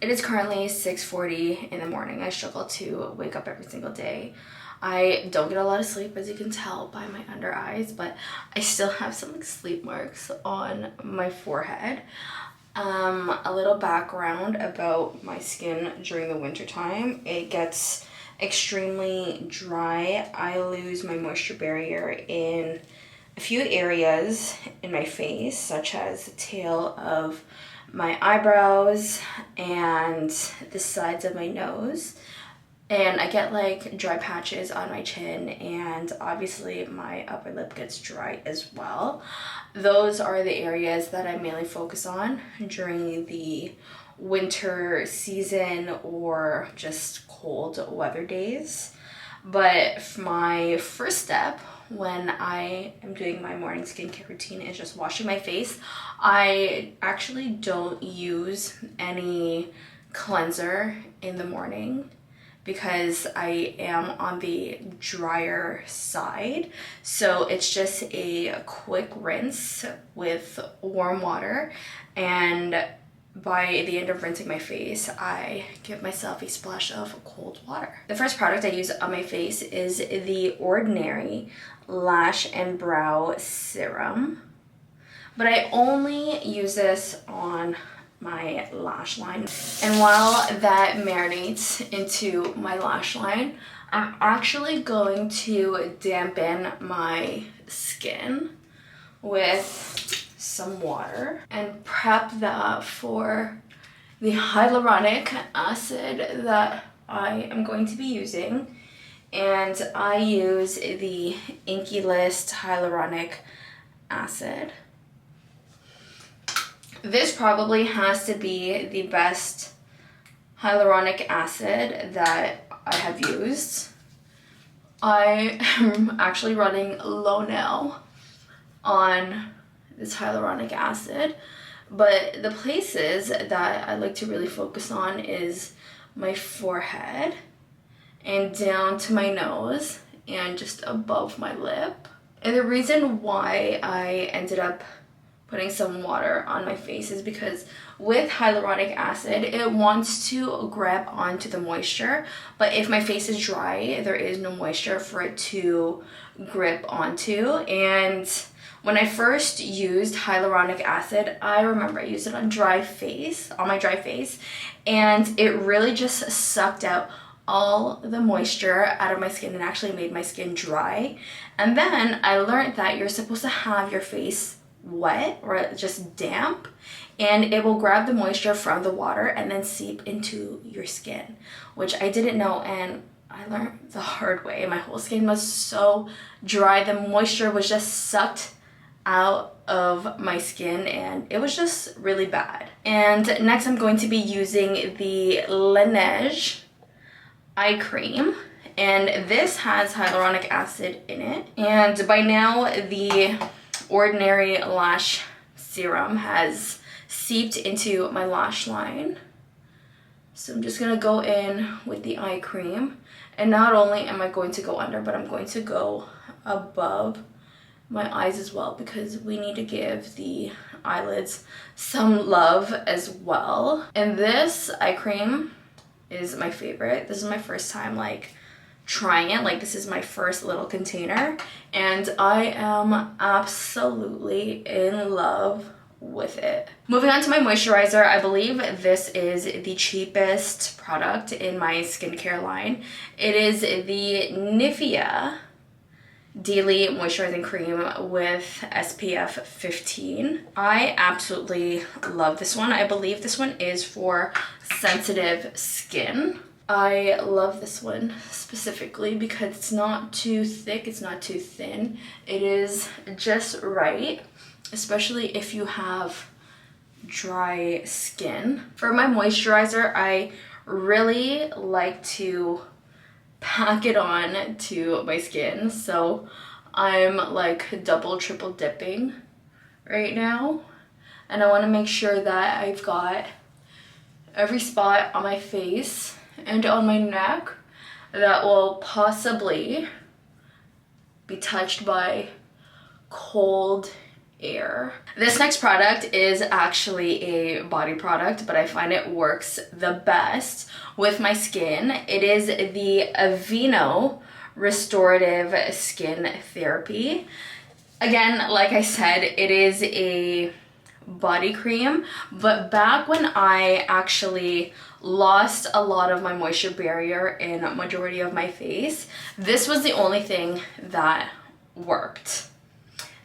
It is currently 6:40 in the morning. I struggle to wake up every single day. I don't get a lot of sleep, as you can tell by my under eyes, but I still have some like sleep marks on my forehead. A little background about my skin during the winter time. It gets extremely dry. I lose my moisture barrier in a few areas in my face, such as the tail of my eyebrows and the sides of my nose. And I get like dry patches on my chin, and obviously my upper lip gets dry as well. Those are the areas that I mainly focus on during the winter season or just cold weather days. But my first step when I am doing my morning skincare routine is just washing my face. I actually don't use any cleanser in the morning because I am on the drier side. So it's just a quick rinse with warm water, and by the end of rinsing my face, I give myself a splash of cold water. The first product I use on my face is the Ordinary Lash and Brow Serum, but I only use this on my lash line. And while that marinates into my lash line, I'm actually going to dampen my skin with some water and prep that for the hyaluronic acid that I am going to be using. And I use the Inky List hyaluronic acid. This probably has to be the best hyaluronic acid that I have used. I am actually running low now on this hyaluronic acid, but the places that I like to really focus on is my forehead and down to my nose and just above my lip. And the reason why I ended up putting some water on my face is because with hyaluronic acid, it wants to grab onto the moisture, but if my face is dry, there is no moisture for it to grip onto. And when I first used hyaluronic acid, I remember I used it on my dry face, and it really just sucked out all the moisture out of my skin and actually made my skin dry. And then I learned that you're supposed to have your face wet or just damp, and it will grab the moisture from the water and then seep into your skin, which I didn't know, and I learned the hard way. My whole skin was so dry, the moisture was just sucked out of my skin, and it was just really bad. And next I'm going to be using the Laneige eye cream, and this has hyaluronic acid in it. And by now the Ordinary Lash Serum has seeped into my lash line. So I'm just gonna go in with the eye cream, and not only am I going to go under, but I'm going to go above my eyes as well, because we need to give the eyelids some love as well. And this eye cream is my favorite. This is my first time like trying it. Like, this is my first little container, and I am absolutely in love with it. Moving on to my moisturizer, I believe this is the cheapest product in my skincare line. It is the Nivea Daily Moisturizing Cream with SPF 15. I absolutely love this one. I believe this one is for sensitive skin. I love this one specifically because it's not too thick, it's not too thin. It is just right, especially if you have dry skin. For my moisturizer, I really like to pack it on to my skin, so I'm like double, triple dipping right now, and I want to make sure that I've got every spot on my face and on my neck that will possibly be touched by cold air. This next product is actually a body product, but I find it works the best with my skin. It is the Aveeno Restorative Skin Therapy. Again, like I said, it is a body cream, but back when I actually lost a lot of my moisture barrier in a majority of my face, this was the only thing that worked.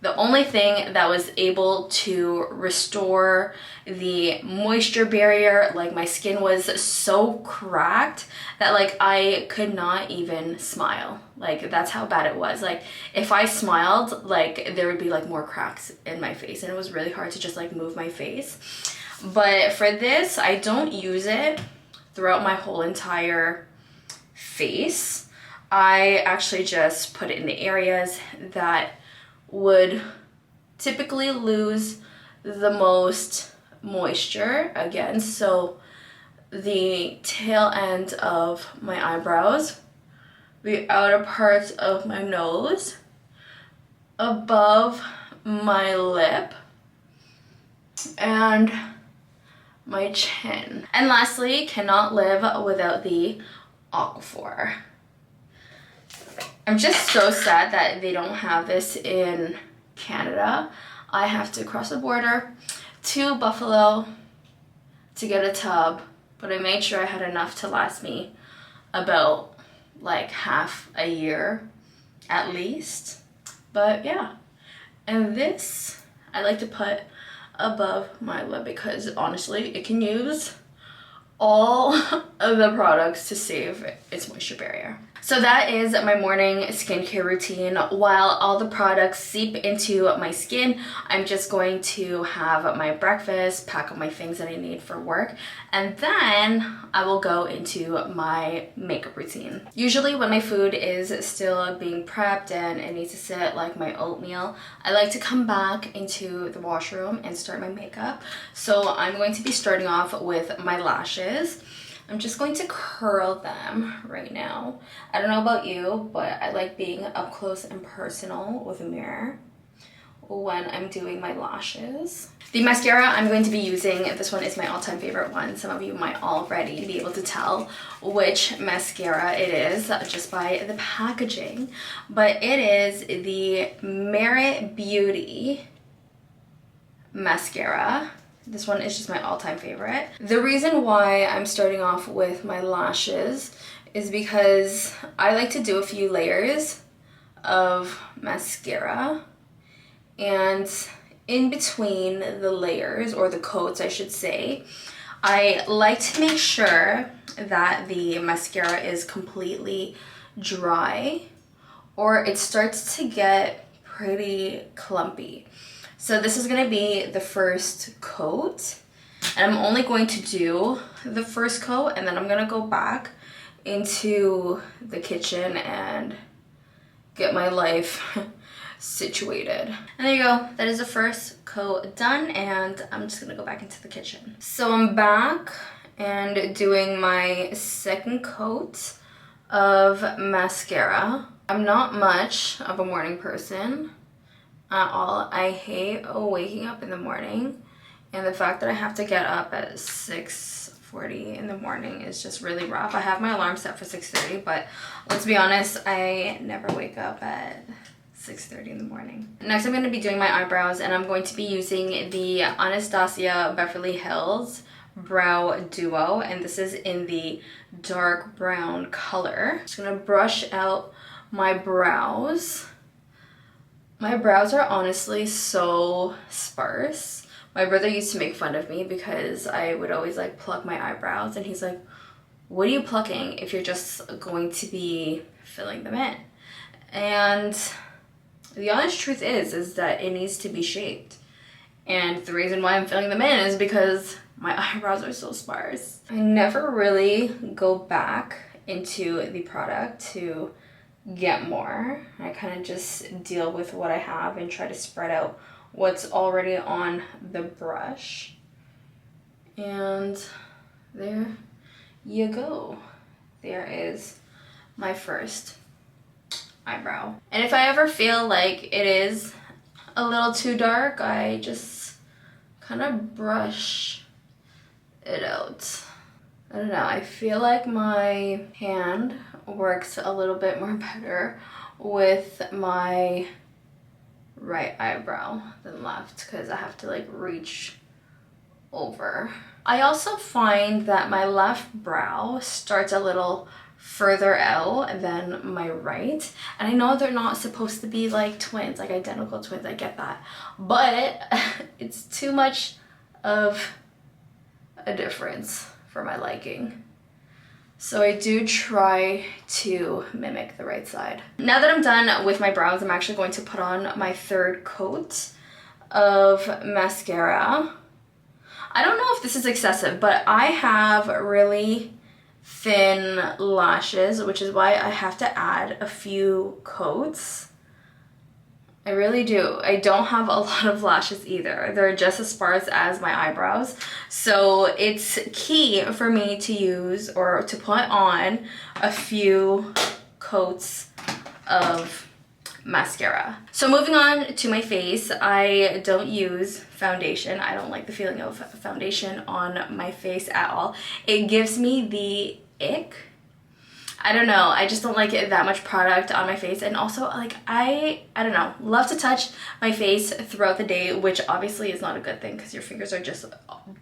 The only thing that was able to restore the moisture barrier. Like, my skin was so cracked that like I could not even smile. Like, that's how bad it was. Like, if I smiled, like there would be like more cracks in my face, and it was really hard to just like move my face. But for this, I don't use it throughout my whole entire face. I actually just put it in the areas that would typically lose the most moisture. Again, so the tail end of my eyebrows, the outer parts of my nose, above my lip, and my chin. And lastly, cannot live without the Aquaphor. I'm just so sad that they don't have this in Canada. I have to cross the border to Buffalo to get a tub, but I made sure I had enough to last me about like half a year at least. But yeah, and this I like to put above my lip because honestly it can use all of the products to save its moisture barrier. So that is my morning skincare routine. While all the products seep into my skin, I'm just going to have my breakfast, pack up my things that I need for work, and then I will go into my makeup routine. Usually when my food is still being prepped and it needs to sit, like my oatmeal, I like to come back into the washroom and start my makeup. So I'm going to be starting off with my lashes. I'm just going to curl them right now. I don't know about you, but I like being up close and personal with a mirror when I'm doing my lashes. The mascara I'm going to be using, this one is my all-time favorite one. Some of you might already be able to tell which mascara it is just by the packaging, but it is the Merit Beauty mascara. This one is just my all-time favorite. The reason why I'm starting off with my lashes is because I like to do a few layers of mascara, and in between the layers, or the coats I should say, I like to make sure that the mascara is completely dry or it starts to get pretty clumpy. So this is gonna be the first coat, and I'm only going to do the first coat, and then I'm gonna go back into the kitchen and get my life situated. And there you go, that is the first coat done, and I'm just gonna go back into the kitchen. So I'm back and doing my second coat of mascara. I'm not much of a morning person at all. I hate waking up in the morning, and the fact that I have to get up at 6:40 in the morning is just really rough. I have my alarm set for 6:30, but let's be honest, I never wake up at 6:30 in the morning. Next, I'm going to be doing my eyebrows, and I'm going to be using the Anastasia Beverly Hills Brow Duo, and this is in the dark brown color. Just going to brush out my brows. My brows are honestly so sparse. My brother used to make fun of me because I would always like pluck my eyebrows, and he's like, what are you plucking if you're just going to be filling them in? And the honest truth is that it needs to be shaped. And the reason why I'm filling them in is because my eyebrows are so sparse. I never really go back into the product to get more. I kind of just deal with what I have and try to spread out what's already on the brush. And there you go. There is my first eyebrow. And if I ever feel like it is a little too dark, I just kind of brush it out. I don't know, I feel like my hand works a little bit more better with my right eyebrow than left because I have to like reach over. I also find that my left brow starts a little further out than my right, and I know they're not supposed to be like twins, like identical twins, I get that, but it's too much of a difference for my liking. So I do try to mimic the right side. Now that I'm done with my brows, I'm actually going to put on my third coat of mascara. I don't know if this is excessive, but I have really thin lashes, which is why I have to add a few coats. I really do. I don't have a lot of lashes either. They're just as sparse as my eyebrows. So it's key for me to use or to put on a few coats of mascara. So moving on to my face, I don't use foundation. I don't like the feeling of foundation on my face at all. It gives me the ick. I don't know, I just don't like it that much product on my face, and also like I don't know, love to touch my face throughout the day, which obviously is not a good thing because your fingers are just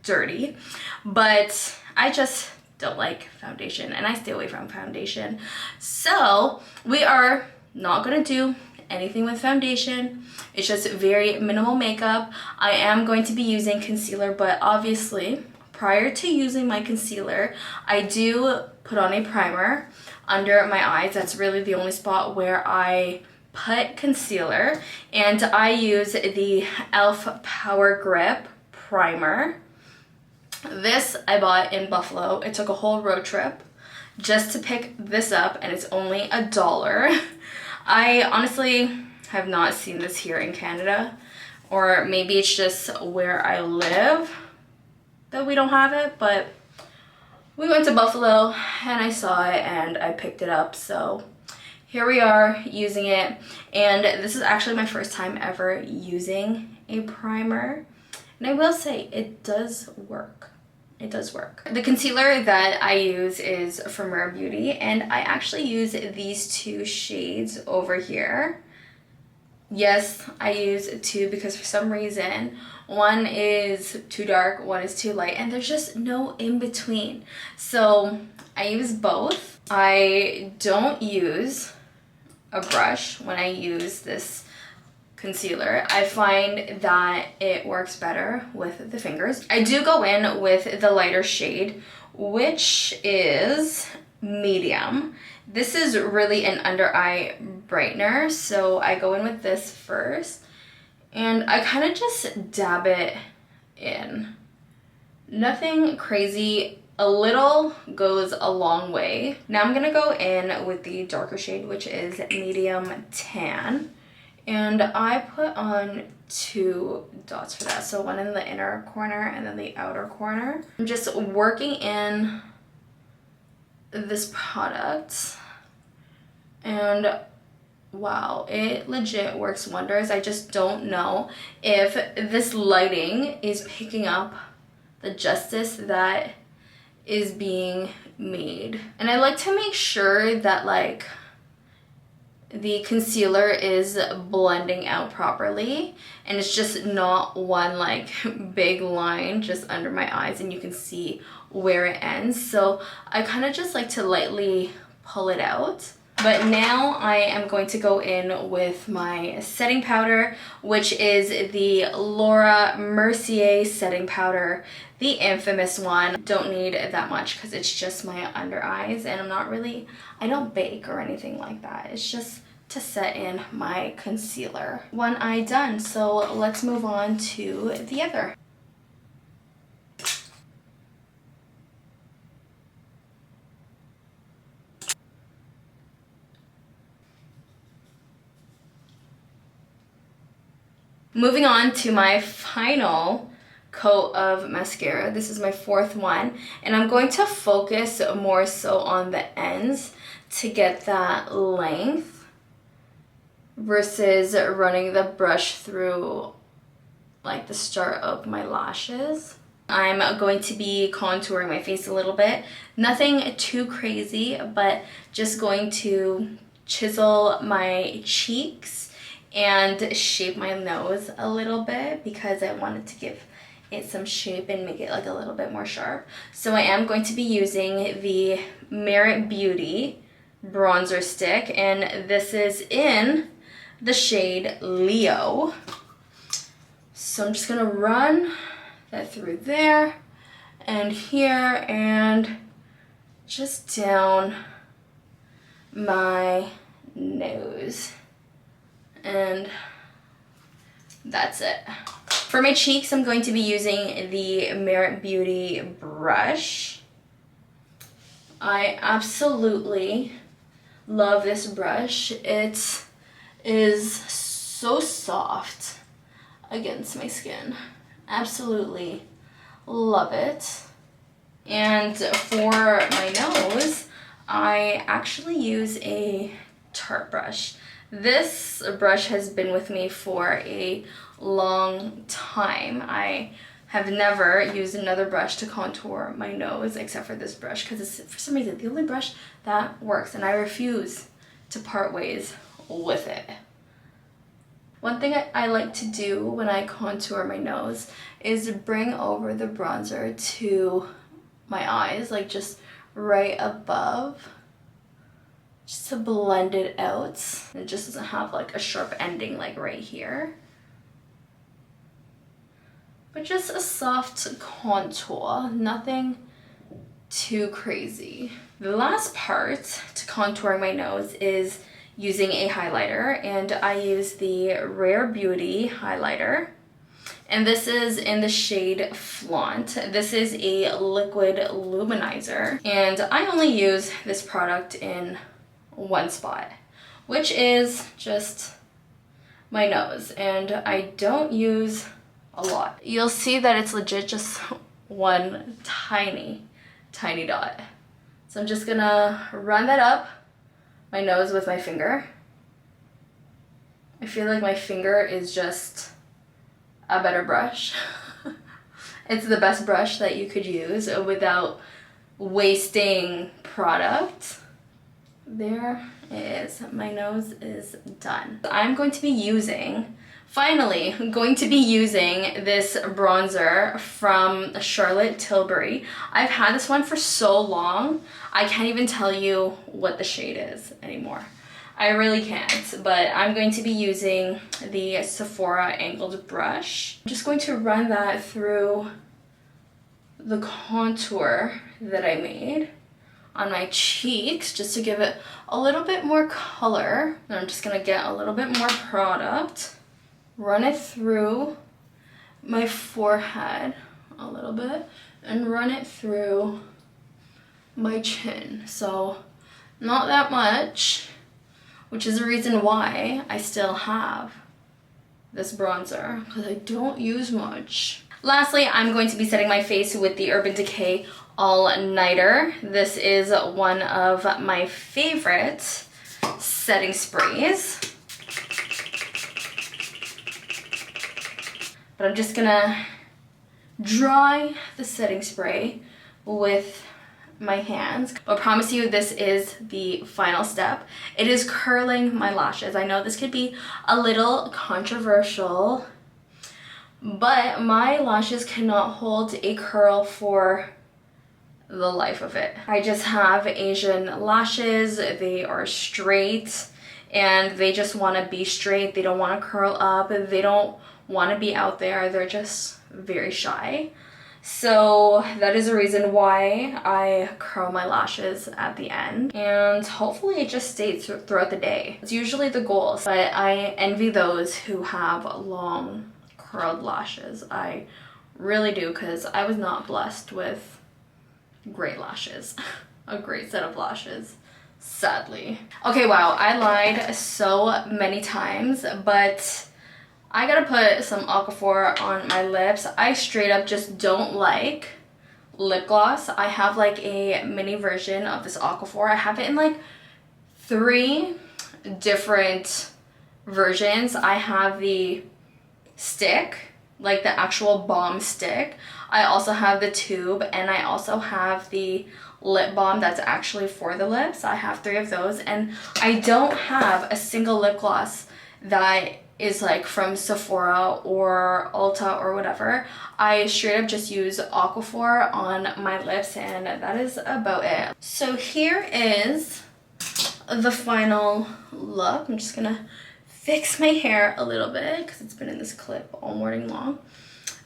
dirty, but I just don't like foundation and I stay away from foundation. So we are not gonna do anything with foundation. It's just very minimal makeup. I am going to be using concealer, but obviously prior to using my concealer, I do put on a primer under my eyes. That's really the only spot where I put concealer, and I use the e.l.f. Power Grip primer. This I bought in Buffalo. It took a whole road trip just to pick this up, and it's only $1. I honestly have not seen this here in Canada, or maybe it's just where I live that we don't have it, but we went to Buffalo and I saw it and I picked it up. So here we are using it, and this is actually my first time ever using a primer, and I will say it does work. It does work. The concealer that I use is from Rare Beauty, and I actually use these two shades over here. Yes, I use two because for some reason one is too dark, one is too light, and there's just no in between. So I use both. I don't use a brush when I use this concealer. I find that it works better with the fingers. I do go in with the lighter shade, which is medium. This is really an under eye brightener, so I go in with this first and I kind of just dab it in. Nothing crazy. A little goes a long way. Now I'm gonna go in with the darker shade, which is medium tan, and I put on 2 dots for that, so one in the inner corner and then the outer corner. I'm just working in this product, and wow, it legit works wonders. I just don't know if this lighting is picking up the justice that is being made. And I like to make sure that like the concealer is blending out properly and it's just not one like big line just under my eyes and you can see where it ends. So I kind of just like to lightly pull it out. But now I am going to go in with my setting powder, which is the Laura Mercier setting powder, the infamous one. Don't need that much because it's just my under eyes, and I don't bake or anything like that. It's just to set in my concealer. One eye done, so let's move on to the other. Moving on to my final coat of mascara. This is my 4th one, and I'm going to focus more so on the ends to get that length versus running the brush through like the start of my lashes. I'm going to be contouring my face a little bit. Nothing too crazy, but just going to chisel my cheeks and shape my nose a little bit because I wanted to give it some shape and make it like a little bit more sharp. So I am going to be using the Merit Beauty bronzer stick, and this is in the shade Leo. So I'm just gonna run that through there and here and just down my nose, and that's it. For my cheeks, I'm going to be using the Merit Beauty brush. I absolutely love this brush. It is so soft against my skin. Absolutely love it. And for my nose, I actually use a Tarte brush. This brush has been with me for a long time. I have never used another brush to contour my nose except for this brush because it's, for some reason, the only brush that works, and I refuse to part ways with it. One thing I like to do when I contour my nose is bring over the bronzer to my eyes, like just right above, just to blend it out. It just doesn't have like a sharp ending like right here, but just a soft contour, nothing too crazy. The last part to contouring my nose is using a highlighter, and I use the Rare Beauty highlighter, and this is in the shade Flaunt. This is a liquid luminizer, and I only use this product in one spot, which is just my nose, and I don't use a lot. You'll see that it's legit just one tiny dot. So I'm just gonna run that up my nose with my finger. I feel like my finger is just a better brush. It's the best brush that you could use without wasting product. There it is. My nose is done. I'm going to be using, finally, I'm going to be using this bronzer from Charlotte Tilbury. I've had this one for so long, I can't even tell you what the shade is anymore. I really can't, but I'm going to be using the Sephora angled brush. I'm just going to run that through the contour that I made on my cheeks just to give it a little bit more color. And I'm just gonna get a little bit more product, run it through my forehead a little bit, and run it through my chin. So not that much, which is the reason why I still have this bronzer, because I don't use much. Lastly, I'm going to be setting my face with the Urban Decay All Nighter. This is one of my favorite setting sprays. But I'm just gonna dry the setting spray with my hands. I promise you this is the final step. It is curling my lashes. I know this could be a little controversial, but my lashes cannot hold a curl for the life of it. I just have Asian lashes. They are straight and they just want to be straight. They don't want to curl up. They don't want to be out there. They're just very shy. So that is the reason why I curl my lashes at the end, and hopefully it just stays throughout the day. It's usually the goal, but I envy those who have long curled lashes. I really do, because I was not blessed with great lashes, a great set of lashes, sadly. Okay, wow, I lied so many times, but I gotta put some Aquaphor on my lips. I straight up just don't like lip gloss. I have like a mini version of this Aquaphor. I have it in like 3 different versions. I have the stick, like the actual balm stick. I also have the tube, and I also have the lip balm that's actually for the lips. I have 3 of those, and I don't have a single lip gloss that is like from Sephora or Ulta or whatever. I straight up just use Aquaphor on my lips, and that is about it. So here is the final look. I'm just gonna fix my hair a little bit because it's been in this clip all morning long.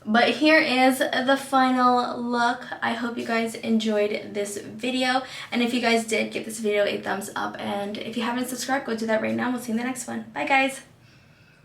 But here is the final look. I hope you guys enjoyed this video, and if you guys did, give this video a thumbs up, and if you haven't subscribed, go do that right now. We'll see you in the next one. Bye guys.